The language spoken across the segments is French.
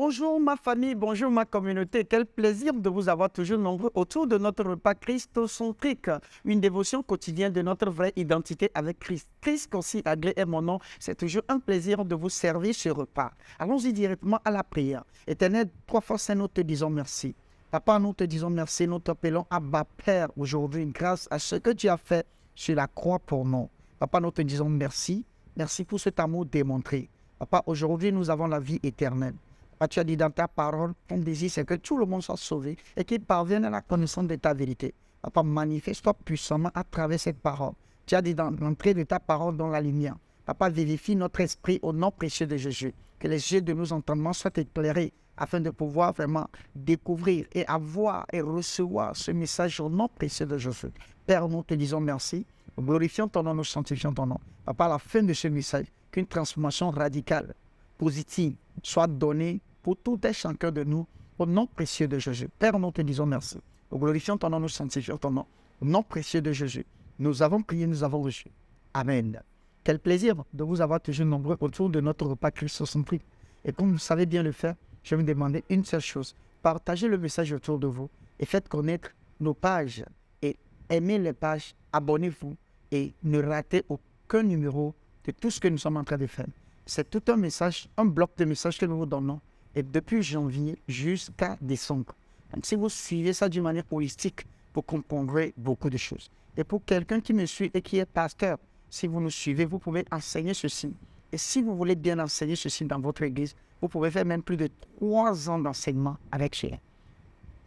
Bonjour ma famille, bonjour ma communauté. Quel plaisir de vous avoir toujours nombreux autour de notre repas christocentrique, une dévotion quotidienne de notre vraie identité avec Christ. Christ Concy-Aglé est mon nom. C'est toujours un plaisir de vous servir ce repas. Allons-y directement à la prière. Éternel, 3 fois saint, nous te disons merci. Papa, nous te disons merci. Nous t'appelons Abba Père aujourd'hui grâce à ce que tu as fait sur la croix pour nous. Papa, nous te disons merci. Merci pour cet amour démontré. Papa, aujourd'hui, nous avons la vie éternelle. Papa, tu as dit dans ta parole, ton désir, c'est que tout le monde soit sauvé et qu'il parvienne à la connaissance de ta vérité. Papa, manifeste-toi puissamment à travers cette parole. Tu as dit dans l'entrée de ta parole dans la lumière. Papa, vérifie notre esprit au nom précieux de Jésus. Que les yeux de nos entendements soient éclairés afin de pouvoir vraiment découvrir et avoir et recevoir ce message au nom précieux de Jésus. Père, nous te disons merci. Nous glorifions ton nom, nous sanctifions ton nom. Papa, à la fin de ce message, qu'une transformation radicale, positive, soit donnée pour tout un chacun de nous, au nom précieux de Jésus. Père, nous te disons merci. Nous glorifions ton nom, nous sanctifions ton nom. Au nom précieux de Jésus, nous avons prié, nous avons reçu. Amen. Quel plaisir de vous avoir toujours nombreux autour de notre repas christocentrique. Et comme vous savez bien le faire, je vais vous demander une seule chose. Partagez le message autour de vous et faites connaître nos pages. Et aimez les pages, abonnez-vous et ne ratez aucun numéro de tout ce que nous sommes en train de faire. C'est tout un message, un bloc de messages que nous vous donnons. Et depuis janvier jusqu'à décembre. Donc, si vous suivez ça d'une manière holistique, vous comprendrez beaucoup de choses. Et pour quelqu'un qui me suit et qui est pasteur, si vous nous suivez, vous pouvez enseigner ceci. Et si vous voulez bien enseigner ceci dans votre église, vous pouvez faire même plus de 3 ans d'enseignement avec cela.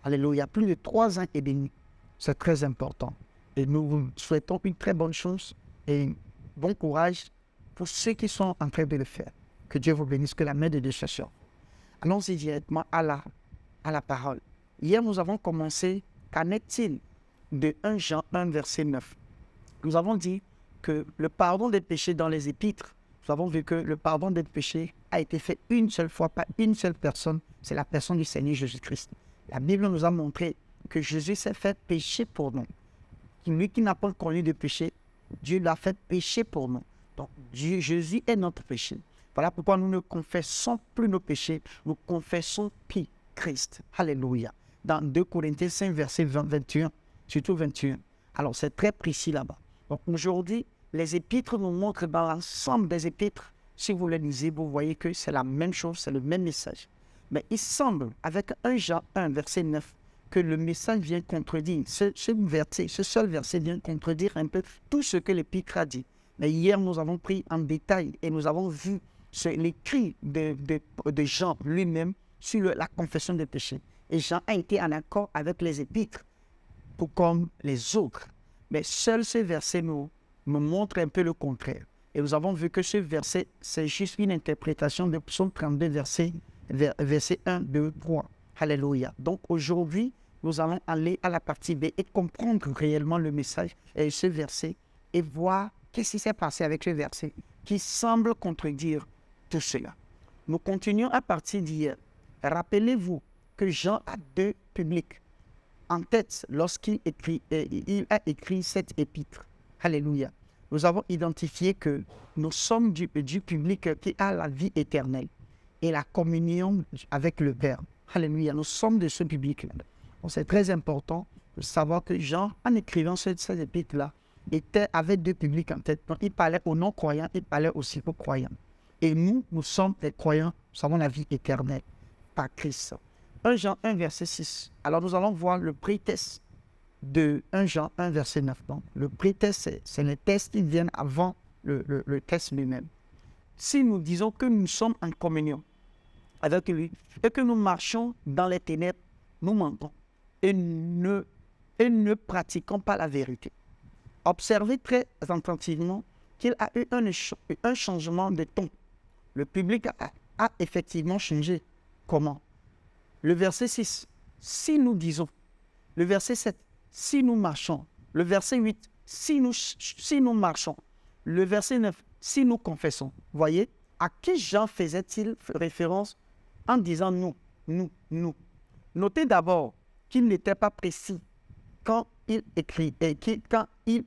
Alléluia, plus de 3 ans et demi. C'est très important. Et nous vous souhaitons une très bonne chose et bon courage pour ceux qui sont en train de le faire. Que Dieu vous bénisse, que la main de Dieu soit sur vous. Allons-y directement à la parole. Hier, nous avons commencé, qu'en est-il de 1 Jean 1, verset 9. Nous avons dit que le pardon des péchés dans les épîtres, nous avons vu que le pardon des péchés a été fait une seule fois par une seule personne, c'est la personne du Seigneur Jésus-Christ. La Bible nous a montré que Jésus s'est fait péché pour nous. Lui qui n'a pas connu de péché, Dieu l'a fait péché pour nous. Donc, Jésus est notre péché. Voilà pourquoi nous ne confessons plus nos péchés, nous confessons Christ. Alléluia. Dans 2 Corinthiens 5, verset 21, surtout 21. Alors, c'est très précis là-bas. Donc, aujourd'hui, les épîtres nous montrent dans l'ensemble des épîtres, si vous les lisez, vous voyez que c'est la même chose, c'est le même message. Mais il semble, avec 1 Jean 1, verset 9, que le message vient contredire. Ce seul verset vient contredire un peu tout ce que l'épître a dit. Mais hier, nous avons pris en détail et nous avons vu l'écrit de Jean lui-même sur la confession des péchés. Et Jean a été en accord avec les épîtres, tout comme les autres. Mais seul ce verset nous montre un peu le contraire. Et nous avons vu que ce verset, c'est juste une interprétation de Psaume 32, verset 1, 2, 3. Alléluia. Donc aujourd'hui, nous allons aller à la partie B et comprendre réellement le message et ce verset et voir qu'est-ce qui s'est passé avec ce verset qui semble contredire tout cela. Nous continuons à partir d'hier. Rappelez-vous que Jean a 2 publics en tête lorsqu'il a écrit cette épître. Alléluia. Nous avons identifié que nous sommes du public qui a la vie éternelle et la communion avec le Père. Alléluia. Nous sommes de ce public-là. C'est très important de savoir que Jean, en écrivant cette épître-là, avait 2 publics en tête. Donc, il parlait aux non-croyants, il parlait aussi aux croyants. Et nous sommes des croyants, nous avons la vie éternelle par Christ. 1 Jean 1, verset 6. Alors, nous allons voir le prétexte de 1 Jean 1, verset 9. Donc, le prétexte, c'est les textes qui viennent avant le texte lui-même. Si nous disons que nous sommes en communion avec lui et que nous marchons dans les ténèbres, nous mentons et ne pratiquons pas la vérité. Observez très attentivement qu'il a eu un changement de ton. Le public a effectivement changé. Comment? Le verset 6, si nous disons. Le verset 7, si nous marchons. Le verset 8, si nous marchons. Le verset 9, si nous confessons. Voyez, à qui Jean faisait-il référence en disant nous? Notez d'abord qu'il n'était pas précis quand il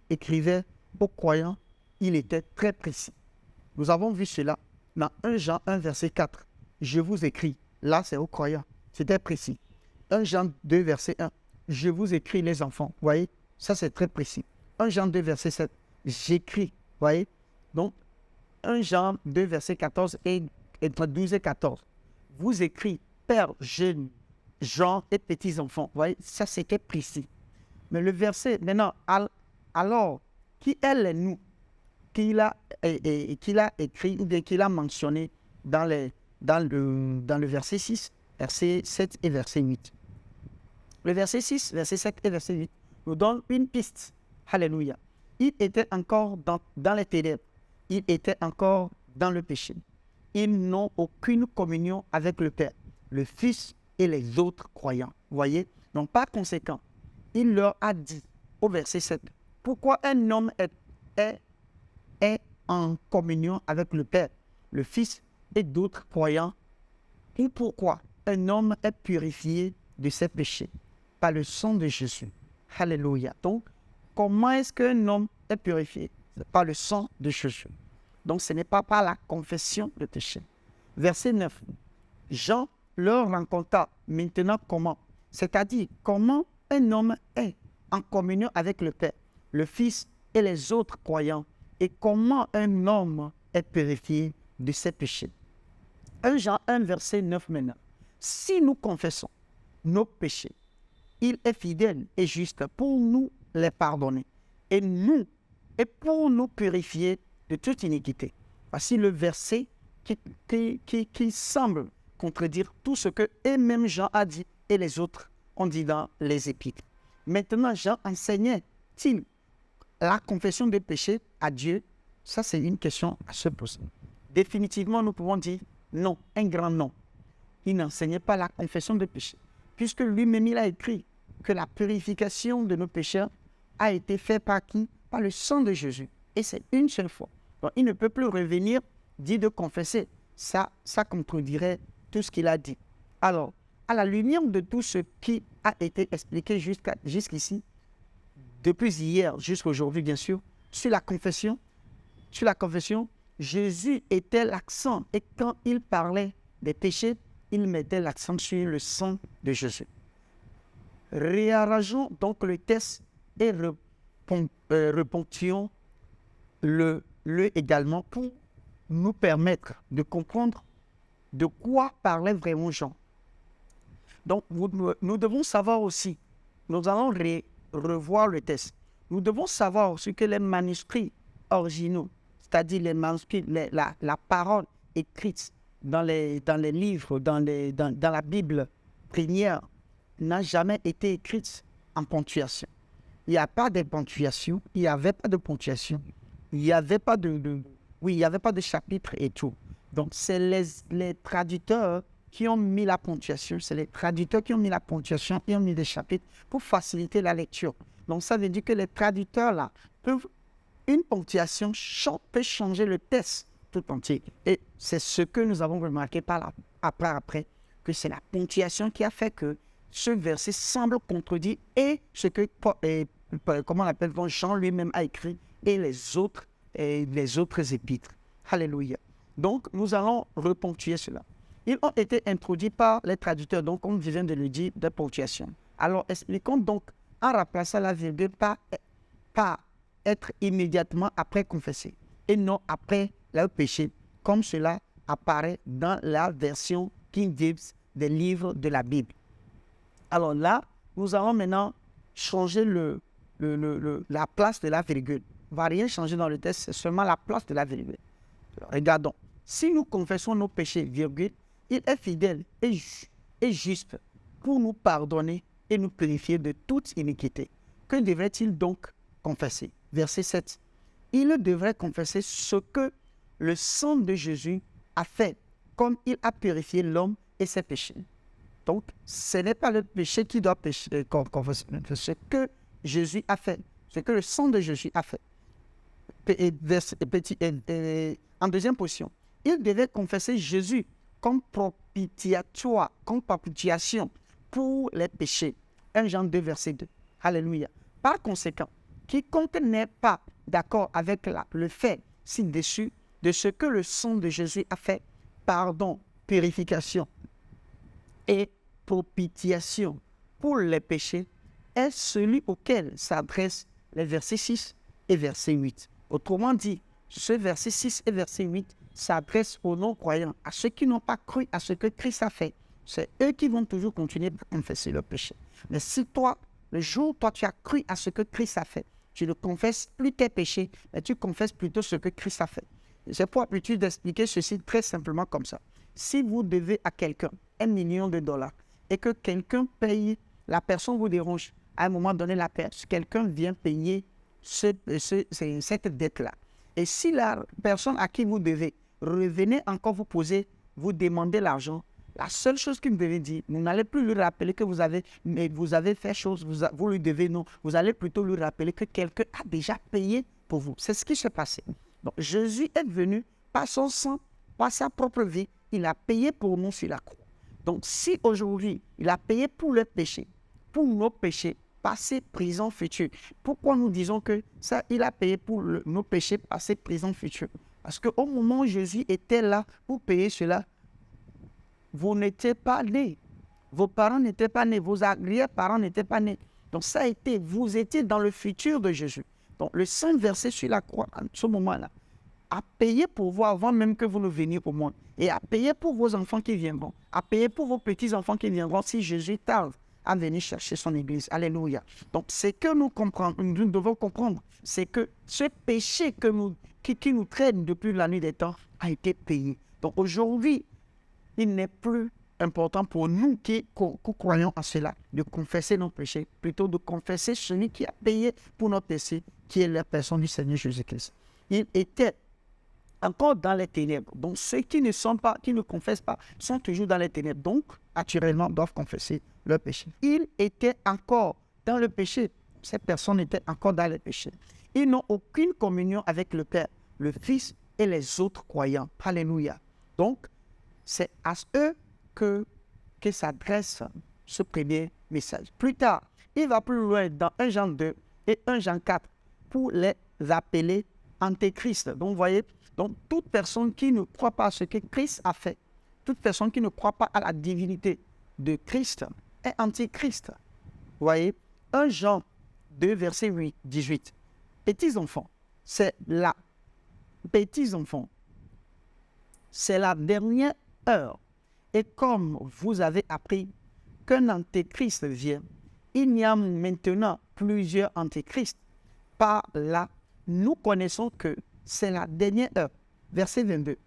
écrivait aux croyants, il était très précis. Nous avons vu cela dans 1 Jean 1, verset 4. Je vous écris, Là, c'est aux croyants. C'était précis. 1 Jean 2, verset 1. Je vous écris les enfants. Vous voyez, ça c'est très précis. 1 Jean 2, verset 7. J'écris. Vous voyez. Donc, 1 Jean 2, verset 14 et 12 et 14. Vous écris, père, jeune, gens et petits enfants. Vous voyez, ça c'était précis. Mais le verset, maintenant, alors, qui est le nous qu'il a écrit ou bien qu'il a mentionné dans le verset 6, verset 7 et verset 8. Le verset 6, verset 7 et verset 8 nous donne une piste. Alléluia. Il était encore dans les ténèbres. Il était encore dans le péché. Ils n'ont aucune communion avec le Père, le Fils et les autres croyants. Vous voyez? Donc, par conséquent, il leur a dit au verset 7, pourquoi un homme est en communion avec le Père, le Fils et d'autres croyants, et pourquoi un homme est purifié de ses péchés par le sang de Jésus. Alléluia. Donc, comment est-ce qu'un homme est purifié? Par le sang de Jésus. Donc, ce n'est pas par la confession de péché. Verset 9. Jean leur raconta maintenant comment, c'est-à-dire comment un homme est en communion avec le Père, le Fils et les autres croyants, et comment un homme est purifié de ses péchés. 1 Jean 1, verset 9 maintenant. Si nous confessons nos péchés, il est fidèle et juste pour nous les pardonner et pour nous purifier de toute iniquité. Voici le verset qui semble contredire tout ce que et même Jean a dit et les autres ont dit dans les épîtres. Maintenant, Jean enseignait-il la confession des péchés à Dieu? Ça, c'est une question à se poser. Définitivement, nous pouvons dire non, un grand non. Il n'enseignait pas la confession des péchés, puisque lui-même, il a écrit que la purification de nos péchés a été faite par qui? Par le sang de Jésus. Et c'est une seule fois. Donc, il ne peut plus revenir, dire de confesser. Ça contredirait tout ce qu'il a dit. Alors, à la lumière de tout ce qui a été expliqué jusqu'ici, depuis hier jusqu'à aujourd'hui, bien sûr, sur la confession, Jésus était l'accent. Et quand il parlait des péchés, il mettait l'accent sur le sang de Jésus. Réarrangeons donc le texte et reponctuons-le également pour nous permettre de comprendre de quoi parlait vraiment Jean. Donc, nous devons savoir aussi, nous allons revoir le texte. Nous devons savoir aussi que les manuscrits originaux, c'est-à-dire les manuscrits, la parole écrite dans les livres, dans la Bible première, n'a jamais été écrite en ponctuation. Il n'y a pas de ponctuation, il n'y avait pas de ponctuation, il n'y avait pas il n'y avait pas de chapitre et tout. Donc, c'est les traducteurs qui ont mis la ponctuation, c'est les traducteurs qui ont mis la ponctuation et ont mis des chapitres pour faciliter la lecture. Donc, ça veut dire que les traducteurs, là, une ponctuation peut changer le texte tout entier. Et c'est ce que nous avons remarqué après, que c'est la ponctuation qui a fait que ce verset semble contredire et ce que, comment on appelle, Jean lui-même a écrit et les autres épîtres. Alléluia. Donc, nous allons reponctuer cela. Ils ont été introduits par les traducteurs, donc, comme je viens de le dire, de ponctuation. Alors, expliquons donc, en remplaçant la virgule par être immédiatement après confessé et non après le péché, comme cela apparaît dans la version King James des livres de la Bible. Alors là, nous allons maintenant changer la place de la virgule. On ne va rien changer dans le texte, c'est seulement la place de la virgule. Alors, regardons. Si nous confessons nos péchés, virgule, il est fidèle et juste pour nous pardonner et nous purifier de toute iniquité. Que devrait-il donc confesser? Verset 7. Il devrait confesser ce que le sang de Jésus a fait, comme il a purifié l'homme et ses péchés. Donc, ce n'est pas le péché qui doit confesser, c'est ce que Jésus a fait, ce que le sang de Jésus a fait. En deuxième position, il devait confesser Jésus comme propitiatoire, comme propitiation pour les péchés. 1 Jean 2, verset 2. Alléluia. Par conséquent, quiconque n'est pas d'accord avec le fait ci-dessus de ce que le sang de Jésus a fait, pardon, purification et propitiation pour les péchés est celui auquel s'adressent les versets 6 et verset 8. Autrement dit, ce verset 6 et verset 8 s'adresse aux non-croyants, à ceux qui n'ont pas cru à ce que Christ a fait. C'est eux qui vont toujours continuer à confesser leur péché. Mais si toi, le jour où toi tu as cru à ce que Christ a fait, tu ne confesses plus tes péchés, mais tu confesses plutôt ce que Christ a fait. J'ai pour habitude d'expliquer ceci très simplement comme ça. Si vous devez à quelqu'un $1 million et que quelqu'un paye, la personne vous dérange, à un moment donné, quelqu'un vient payer cette dette-là. Et si la personne à qui vous devez revenez encore vous demander l'argent, la seule chose qu'il me devait dire, vous n'allez plus lui rappeler que vous avez fait chose, vous lui devez non. Vous allez plutôt lui rappeler que quelqu'un a déjà payé pour vous. C'est ce qui s'est passé. Donc, Jésus est venu par son sang, par sa propre vie. Il a payé pour nous sur la croix. Donc, si aujourd'hui, il a payé pour le péché, pour nos péchés, passé, présent, futur. Pourquoi nous disons que ça, il a payé pour nos péchés, passé, présent, futur? Parce qu'au moment où Jésus était là pour payer cela, vous n'étiez pas nés. Vos parents n'étaient pas nés. Vos arrière-parents n'étaient pas nés. Donc ça a été, vous étiez dans le futur de Jésus. Donc le sang versé sur la croix, à ce moment-là, a payé pour vous avant même que vous ne veniez au monde. Et a payé pour vos enfants qui viendront. A payé pour vos petits-enfants qui viendront si Jésus tarde à venir chercher son église. Alléluia. Donc ce que nous devons comprendre, c'est que ce péché qui nous traîne depuis la nuit des temps a été payé. Donc aujourd'hui, il n'est plus important pour nous qui croyons à cela de confesser nos péchés, plutôt de confesser celui qui a payé pour nos péchés, qui est la personne du Seigneur Jésus-Christ. Il était encore dans les ténèbres. Donc ceux qui ne confessent pas, sont toujours dans les ténèbres. Donc, naturellement, doivent confesser leur péché. Il était encore dans le péché. Ces personnes étaient encore dans le péché. Ils n'ont aucune communion avec le Père, le Fils et les autres croyants. Alléluia. Donc, c'est à eux que s'adresse ce premier message. Plus tard, il va plus loin dans 1 Jean 2 et 1 Jean 4 pour les appeler antéchrist. Donc, vous voyez, donc toute personne qui ne croit pas à ce que Christ a fait, toute personne qui ne croit pas à la divinité de Christ est antichrist. Vous voyez, 1 Jean 2, verset 18. Petits enfants, c'est la dernière heure. Et comme vous avez appris qu'un antéchrist vient, il y a maintenant plusieurs antéchrists. Par là, nous connaissons que c'est la dernière heure. Verset 22.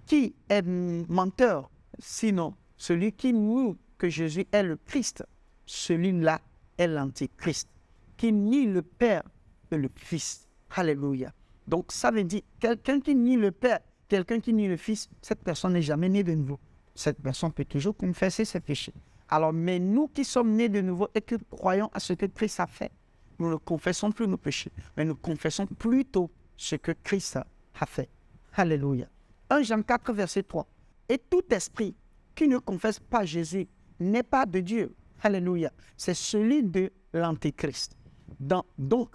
Qui est menteur, sinon celui qui nie que Jésus est le Christ? Celui-là est l'antéchrist, qui nie le Père et le Fils. Alléluia. Donc ça veut dire, quelqu'un qui nie le Père, quelqu'un qui nie le Fils, cette personne n'est jamais née de nouveau. Cette personne peut toujours confesser ses péchés. Alors, mais nous qui sommes nés de nouveau et qui croyons à ce que Christ a fait, nous ne confessons plus nos péchés, mais nous confessons plutôt ce que Christ a fait. Alléluia. 1 Jean 4, verset 3. Et tout esprit qui ne confesse pas Jésus n'est pas de Dieu. Alléluia. C'est celui de l'antéchrist. Donc,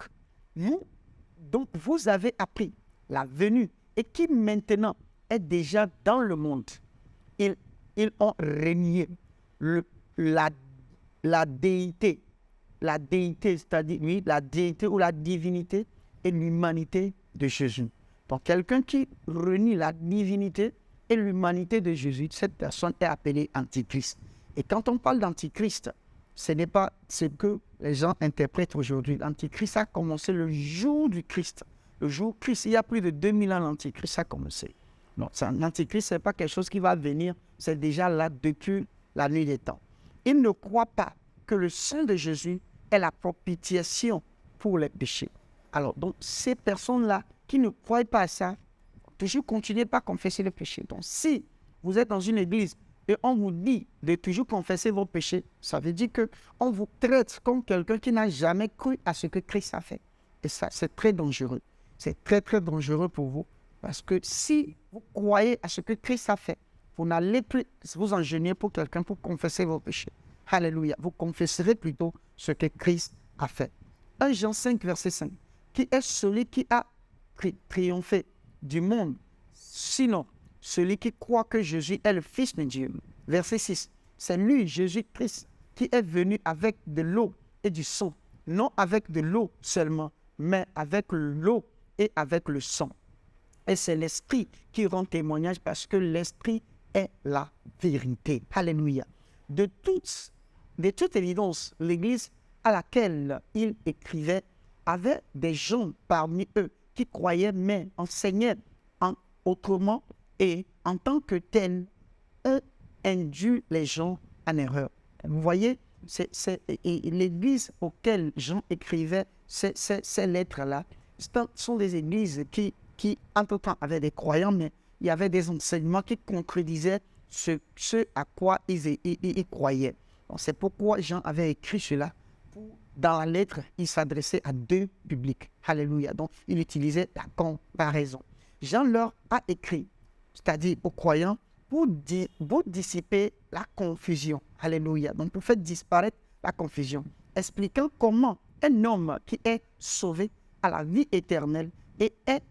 vous avez appris la venue et qui maintenant est déjà dans le monde. Ils ont renié la déité, c'est-à-dire la déité ou la divinité et l'humanité de Jésus. Donc, quelqu'un qui renie la divinité et l'humanité de Jésus, cette personne est appelée antichrist. Et quand on parle d'antichrist, ce n'est pas ce que les gens interprètent aujourd'hui. L'antichrist a commencé le jour du Christ. Le jour du Christ, il y a plus de 2000 ans, l'antichrist a commencé. Non, l'antichrist, ce n'est pas quelque chose qui va venir, c'est déjà là depuis la nuit des temps. Ils ne croient pas que le sang de Jésus est la propitiation pour les péchés. Alors, donc, ces personnes-là qui ne croient pas à ça, toujours continuez pas à confesser les péchés. Donc, si vous êtes dans une église et on vous dit de toujours confesser vos péchés, ça veut dire qu'on vous traite comme quelqu'un qui n'a jamais cru à ce que Christ a fait. Et ça, c'est très dangereux. C'est très, très dangereux pour vous. Parce que si vous croyez à ce que Christ a fait, vous n'allez plus vous engenouiller pour quelqu'un pour confesser vos péchés. Alléluia. Vous confesserez plutôt ce que Christ a fait. 1 Jean 5, verset 5. Qui est celui qui a triomphé du monde? Sinon, celui qui croit que Jésus est le Fils de Dieu. Verset 6. C'est lui, Jésus-Christ, qui est venu avec de l'eau et du sang. Non avec de l'eau seulement, mais avec l'eau et avec le sang. Et c'est l'Esprit qui rend témoignage parce que l'Esprit est la vérité. Alléluia. De toute évidence, l'Église à laquelle il écrivait avait des gens parmi eux qui croyaient mais enseignaient autrement et en tant que tels, eux induisent les gens en erreur. Vous voyez, l'Église auquel Jean écrivait ces lettres-là, ce sont des églises qui entre-temps, avaient des croyants, mais il y avait des enseignements qui contredisaient ce à quoi ils croyaient. C'est pourquoi Jean avait écrit cela. Dans la lettre, il s'adressait à deux publics. Alléluia. Donc, il utilisait la comparaison. Jean leur a écrit, c'est-à-dire aux croyants, pour dissiper la confusion. Alléluia. Donc, pour faire disparaître la confusion, expliquant comment un homme qui est sauvé à la vie éternelle et est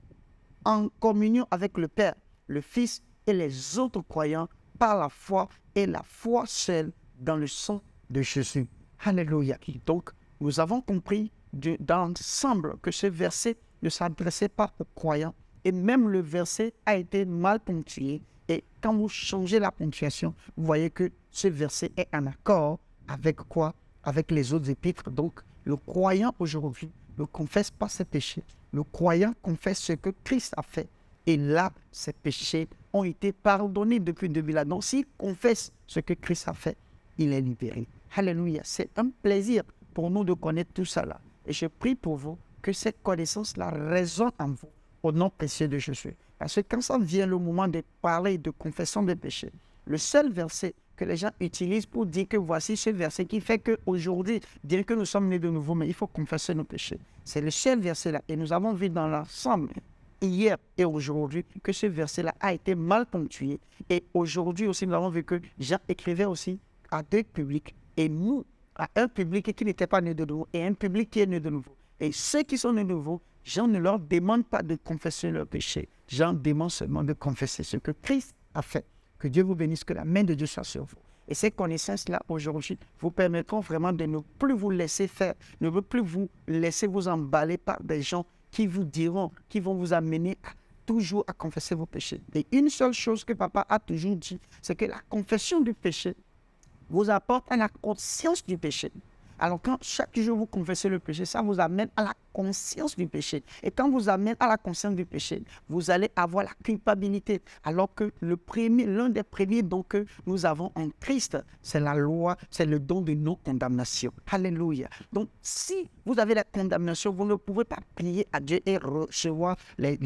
en communion avec le Père, le Fils et les autres croyants par la foi et la foi seule dans le sang de Jésus. Alléluia. Donc, nous avons compris dans l'ensemble que ce verset ne s'adressait pas aux croyants et même le verset a été mal ponctué. Et quand vous changez la ponctuation, vous voyez que ce verset est en accord avec quoi? Avec les autres épîtres. Donc, le croyant aujourd'hui ne confesse pas ses péchés. Le croyant confesse ce que Christ a fait. Et là, ses péchés ont été pardonnés depuis 2000 ans. Donc, s'il confesse ce que Christ a fait, il est libéré. Alléluia. C'est un plaisir pour nous de connaître tout ça là. Et je prie pour vous que cette connaissance-là résonne en vous au nom précieux de Jésus. Parce que quand ça vient le moment de parler de confession des péchés, le seul verset que les gens utilisent pour dire que voici ce verset qui fait qu'aujourd'hui, bien que nous sommes nés de nouveau, mais il faut confesser nos péchés. C'est le seul verset-là. Et nous avons vu dans l'ensemble, hier et aujourd'hui, que ce verset-là a été mal ponctué. Et aujourd'hui aussi, nous avons vu que Jean écrivait aussi à deux publics. Et nous, à un public qui n'était pas né de nouveau et un public qui est né de nouveau. Et ceux qui sont nés de nouveau, Jean ne leur demande pas de confesser leurs péchés. Jean demande seulement de confesser ce que Christ a fait. Que Dieu vous bénisse, que la main de Dieu soit sur vous. Et ces connaissances-là, aujourd'hui, vous permettront vraiment de ne plus vous laisser faire, ne plus vous laisser vous emballer par des gens qui vous diront, qui vont vous amener toujours à confesser vos péchés. Et une seule chose que papa a toujours dit, c'est que la confession du péché vous apporte à la conscience du péché. Alors quand chaque jour vous confessez le péché, ça vous amène à la conscience du péché. Et quand vous amène à la conscience du péché, vous allez avoir la culpabilité. Alors que l'un des premiers dons que nous avons en Christ, c'est la loi, c'est le don de non-condamnation. Alléluia. Donc si vous avez la condamnation, vous ne pouvez pas prier à Dieu et recevoir les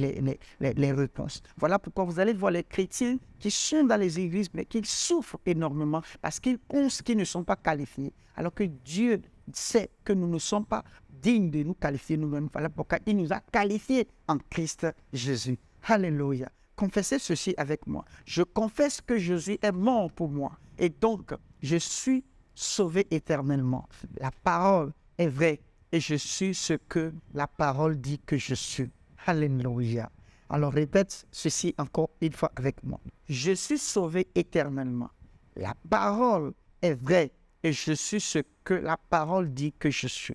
réponses. Voilà pourquoi vous allez voir les chrétiens qui sont dans les églises, mais qui souffrent énormément parce qu'ils pensent qu'ils ne sont pas qualifiés. Alors que Dieu sait que nous ne sommes pas dignes de nous qualifier nous-mêmes. Voilà pourquoi il nous a qualifiés en Christ Jésus. Alléluia. Confessez ceci avec moi. Je confesse que Jésus est mort pour moi. Et donc, je suis sauvé éternellement. La parole est vraie. Et je suis ce que la parole dit que je suis. Alléluia. Alors répète ceci encore une fois avec moi. Je suis sauvé éternellement. La parole est vraie. Et je suis ce que la parole dit que je suis.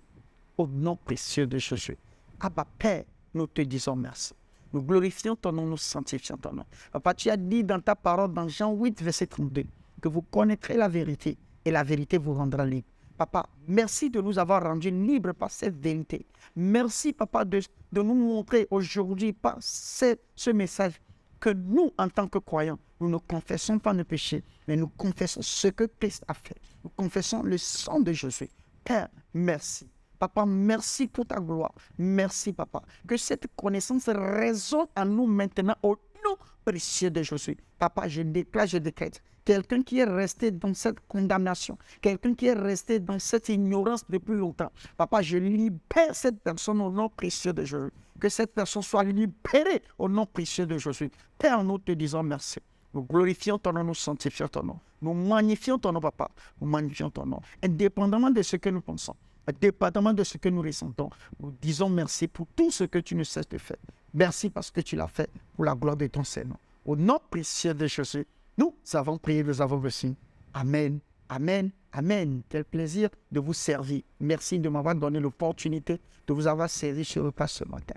Au nom précieux de Jésus. Abba Père, nous te disons merci. Nous glorifions ton nom, nous sanctifions ton nom. Papa, tu as dit dans ta parole, dans Jean 8, verset 32, que vous connaîtrez la vérité et la vérité vous rendra libre. Papa, merci de nous avoir rendus libres par cette vérité. Merci, Papa, de nous montrer aujourd'hui par ce message que nous, en tant que croyants, nous ne confessons pas nos péchés, mais nous confessons ce que Christ a fait. Nous confessons le sang de Jésus. Père, merci. Papa, merci pour ta gloire. Merci, Papa. Que cette connaissance résonne en nous maintenant au nom précieux de Jésus. Papa, je déclare, je décrète. Quelqu'un qui est resté dans cette condamnation, quelqu'un qui est resté dans cette ignorance depuis longtemps. Papa, je libère cette personne au nom précieux de Jésus. Que cette personne soit libérée au nom précieux de Jésus. Père, nous te disons merci. Nous glorifions ton nom, nous sanctifions ton nom. Nous magnifions ton nom, Papa. Nous magnifions ton nom. Indépendamment de ce que nous pensons, indépendamment de ce que nous ressentons, nous disons merci pour tout ce que tu ne cesses de faire. Merci parce que tu l'as fait pour la gloire de ton Seigneur. Au nom précieux de Jésus, nous avons prié, nous avons reçu. Amen Amen. Amen. Quel plaisir de vous servir. Merci de m'avoir donné l'opportunité de vous avoir servi ce repas ce matin.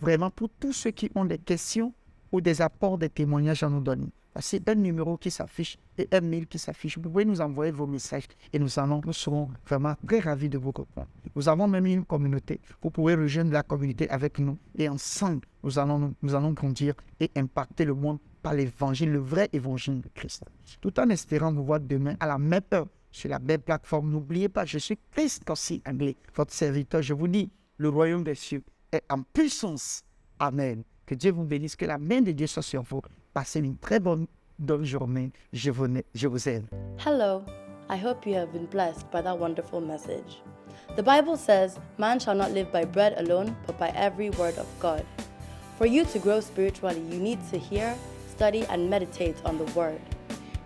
Vraiment, pour tous ceux qui ont des questions ou des apports, des témoignages à nous donner, c'est un numéro qui s'affiche et un mail qui s'affiche. Vous pouvez nous envoyer vos messages et nous serons vraiment très ravis de vous répondre. Nous avons même une communauté. Vous pouvez rejoindre la communauté avec nous et ensemble, nous allons grandir et impacter le monde par l'évangile, le vrai évangile de Christ. Tout en espérant vous voir demain à la même heure sur la même plateforme. N'oubliez pas, je suis Christ Kossi Anglais, votre serviteur. Je vous dis, le royaume des cieux est en puissance. Amen. Que Dieu vous bénisse, que la main de Dieu soit sur vous. Passez une très bonne journée. Je vous aime. Hello, I hope you have been blessed by that wonderful message. The Bible says, man shall not live by bread alone, but by every word of God. For you to grow spiritually, you need to hear, study, and meditate on the word.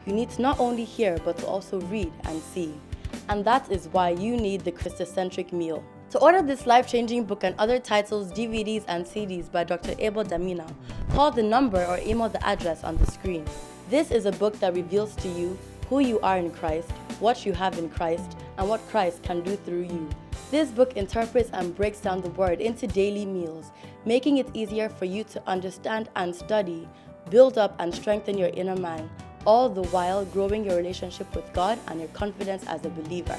You need to not only hear, but to also read and see. And that is why you need the Christocentric meal. To order this life-changing book and other titles, DVDs, and CDs by Dr. Abel Damina, call the number or email the address on the screen. This is a book that reveals to you who you are in Christ, what you have in Christ, and what Christ can do through you. This book interprets and breaks down the word into daily meals, making it easier for you to understand and study, build up and strengthen your inner man, all the while growing your relationship with God and your confidence as a believer.